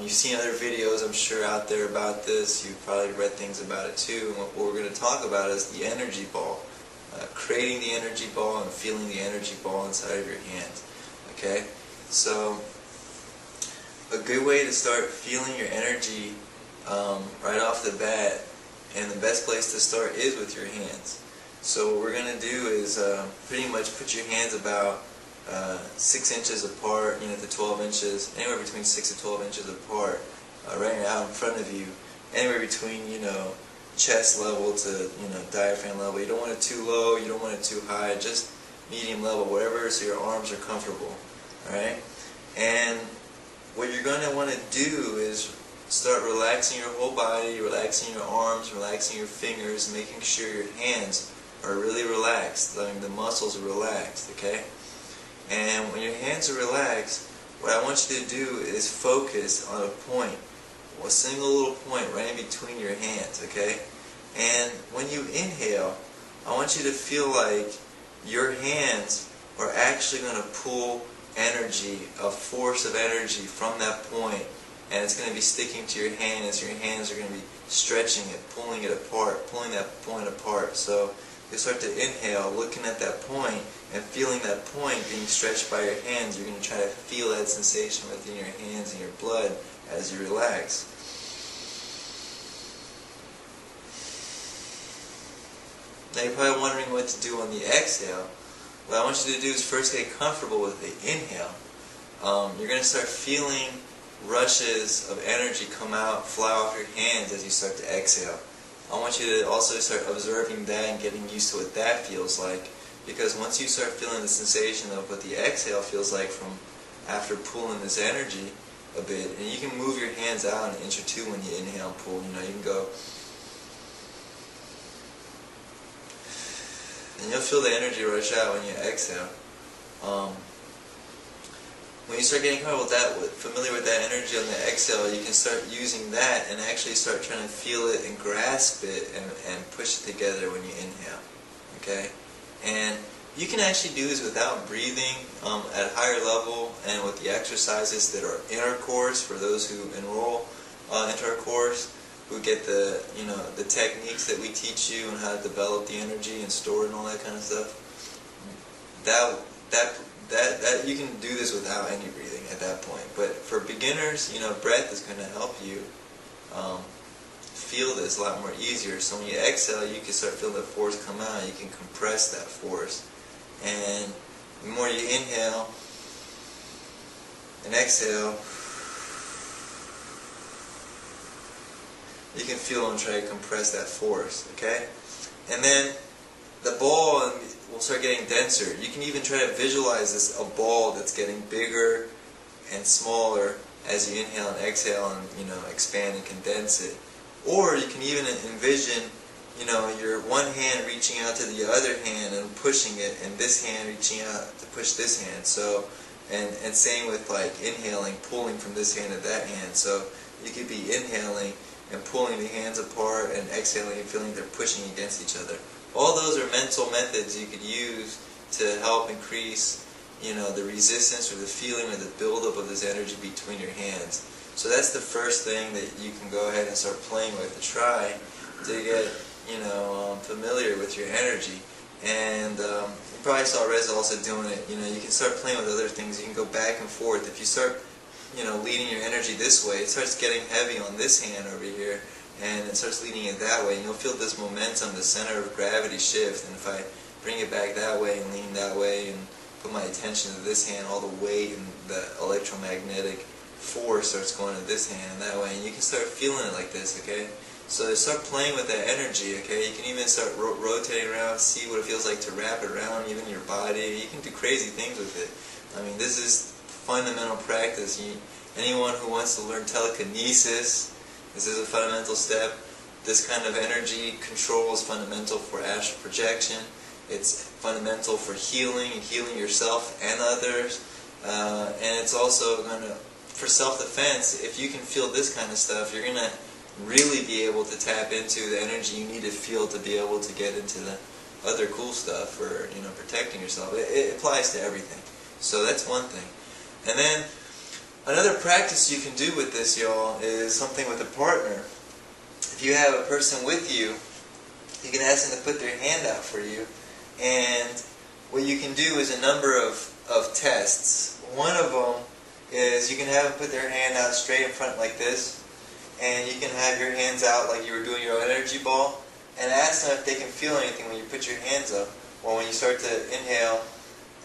You've seen other videos, I'm sure, out there about this. You've probably read things about it too. And what we're going to talk about is the energy ball. Creating the energy ball and feeling the energy ball inside of your hands. Okay? So, a good way to start feeling your energy right off the bat, and the best place to start is with your hands. So what we're going to do is pretty much put your hands about 6 inches apart, to 12 inches, anywhere between 6 to 12 inches apart, right out in front of you, anywhere between, chest level to, diaphragm level. You don't want it too low, you don't want it too high, just medium level, whatever, so your arms are comfortable, alright? And what you're going to want to do is start relaxing your whole body, relaxing your arms, relaxing your fingers, making sure your hands are really relaxed, letting the muscles are relaxed, okay? And when your hands are relaxed, what I want you to do is focus on a point, a single little point right in between your hands, okay? And when you inhale, I want you to feel like your hands are actually going to pull energy, a force of energy from that point, and it's going to be sticking to your hand as your hands are going to be stretching it, pulling it apart, pulling that point apart. So you start to inhale, looking at that point, and feeling that point being stretched by your hands. You're going to try to feel that sensation within your hands and your blood as you relax. Now you're probably wondering what to do on the exhale. What I want you to do is first get comfortable with the inhale. You're going to start feeling rushes of energy come out, fly off your hands as you start to exhale. I want you to also start observing that and getting used to what that feels like, because once you start feeling the sensation of what the exhale feels like from after pulling this energy a bit, and you can move your hands out an inch or two when you inhale and pull. You can go, and you'll feel the energy rush out when you exhale. When you start getting familiar with that energy on the exhale, you can start using that and actually start trying to feel it and grasp it and push it together when you inhale. Okay? And you can actually do this without breathing at a higher level, and with the exercises that are in our course for those who enroll into our course, who get the the techniques that we teach you and how to develop the energy and store it and all that kind of stuff. That you can do this without any breathing at that point. But for beginners, breath is going to help you feel this a lot more easier. So when you exhale, you can start feeling the force come out. You can compress that force. And the more you inhale and exhale, you can feel and try to compress that force, okay? And then the ball will start getting denser. You can even try to visualize a ball that's getting bigger and smaller as you inhale and exhale and expand and condense it. Or you can even envision your one hand reaching out to the other hand and pushing it, and this hand reaching out to push this hand. So and same with like inhaling, pulling from this hand to that hand. So you could be inhaling and pulling the hands apart, and exhaling and feeling they're pushing against each other. All those are mental methods you could use to help increase, the resistance or the feeling or the buildup of this energy between your hands. So that's the first thing that you can go ahead and start playing with to try to get, familiar with your energy. And you probably saw Reza also doing it. You can start playing with other things. You can go back and forth. If you start, leading your energy this way, it starts getting heavy on this hand over here, and it starts leading it that way, and you'll feel this momentum, the center of gravity shift. And if I bring it back that way and lean that way and put my attention to this hand, all the weight and the electromagnetic force starts going to this hand and that way, and you can start feeling it like this, okay? So start playing with that energy, okay? You can even start rotating around, see what it feels like to wrap it around even your body. You can do crazy things with it. I mean, this is fundamental practice. Anyone who wants to learn telekinesis, this is a fundamental step. This kind of energy control is fundamental for astral projection. It's fundamental for healing and healing yourself and others. And it's also going to, for self-defense, if you can feel this kind of stuff, you're going to really be able to tap into the energy you need to feel to be able to get into the other cool stuff for, protecting yourself. It applies to everything. So that's one thing. And then Another practice you can do with this, y'all, is something with a partner. If you have a person with you, you can ask them to put their hand out for you, and what you can do is a number of tests. One of them is you can have them put their hand out straight in front like this, and you can have your hands out like you were doing your energy ball, and ask them if they can feel anything when you put your hands up, or when you start to inhale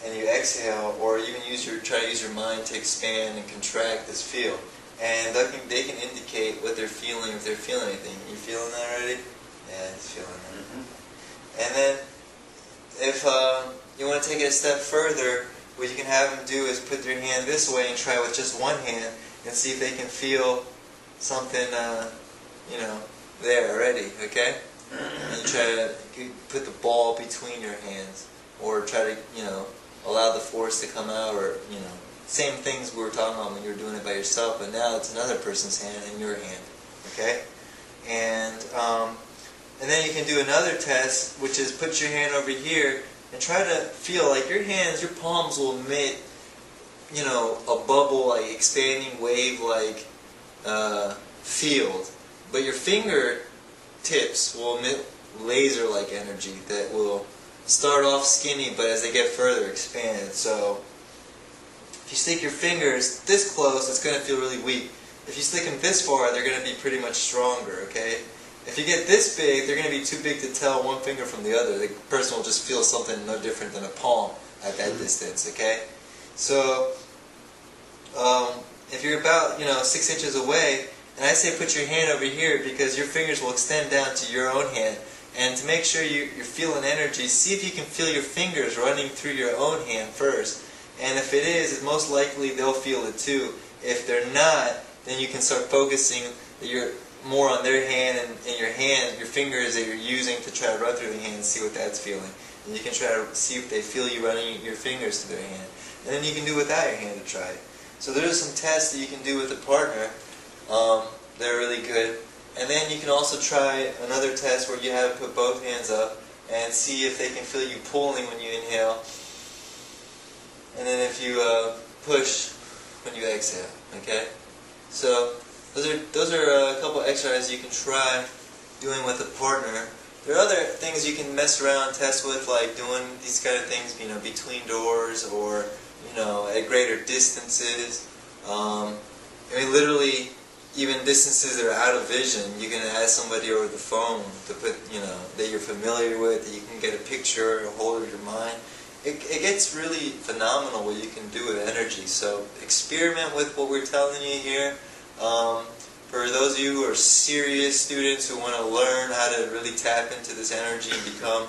and you exhale, or even try to use your mind to expand and contract this feel. And they can indicate what they're feeling, if they're feeling anything. You feeling that already? Yeah, he's feeling that. Mm-hmm. And then, if you want to take it a step further, what you can have them do is put their hand this way and try with just one hand and see if they can feel something, there already, okay? And you try to put the ball between your hands, or try to, allow the force to come out, or, same things we were talking about when you were doing it by yourself, but now it's another person's hand in your hand, okay? And then you can do another test, which is put your hand over here and try to feel like your palms will emit, a bubble, like expanding wave, like field, but your fingertips will emit laser-like energy that will start off skinny, but as they get further, expand. So if you stick your fingers this close, it's going to feel really weak. If you stick them this far, they're going to be pretty much stronger, okay? If you get this big, they're going to be too big to tell one finger from the other. The person will just feel something no different than a palm at that distance, okay? So if you're about 6 inches away, and I say put your hand over here because your fingers will extend down to your own hand. And to make sure you're feeling energy, see if you can feel your fingers running through your own hand first. And if it is, it's most likely they'll feel it too. If they're not, then you can start focusing more on their hand, and your fingers that you're using to try to run through the hand and see what that's feeling. And you can try to see if they feel you running your fingers through their hand. And then you can do it without your hand to try it. So there's some tests that you can do with a partner. They're really good. And then you can also try another test where you have to put both hands up and see if they can feel you pulling when you inhale. And then if you push when you exhale, okay? So those are a couple exercises you can try doing with a partner. There are other things you can mess around, test with, like doing these kind of things, between doors, or at greater distances. Literally, even distances that are out of vision, you can ask somebody over the phone to put, that you're familiar with, that you can get a picture or hold of your mind. It gets really phenomenal what you can do with energy. So experiment with what we're telling you here. For those of you who are serious students who want to learn how to really tap into this energy and become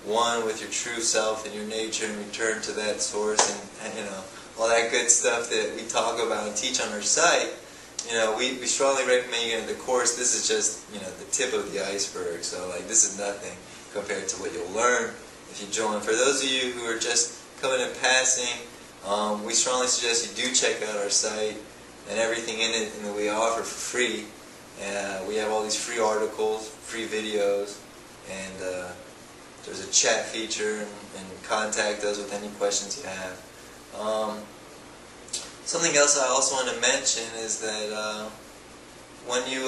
one with your true self and your nature and return to that source and all that good stuff that we talk about and teach on our site, we strongly recommend you get into the course. This is just, the tip of the iceberg. So, this is nothing compared to what you'll learn if you join. For those of you who are just coming in passing, we strongly suggest you do check out our site and everything in it that we offer for free. We have all these free articles, free videos, and there's a chat feature, and contact us with any questions you have. Something else I also want to mention is that when you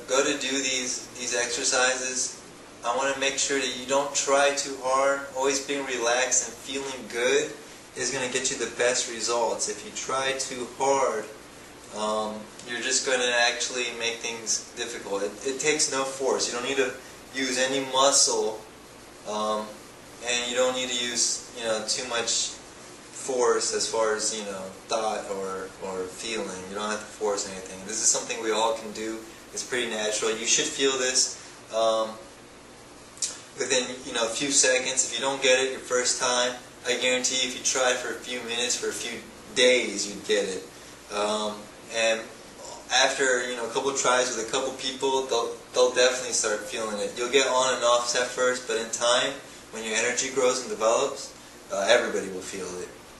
go to do these exercises, I want to make sure that you don't try too hard. Always being relaxed and feeling good is going to get you the best results. If you try too hard, you're just going to actually make things difficult. It takes no force. You don't need to use any muscle, and you don't need to use too much force as far as thought or feeling. You don't have to force anything. This is something we all can do. It's pretty natural. You should feel this within a few seconds. If you don't get it your first time, I guarantee you, if you try for a few minutes, for a few days, you'd get it. And after a couple of tries with a couple people, they'll definitely start feeling it. You'll get on and off at first, but in time, when your energy grows and develops, everybody will feel it.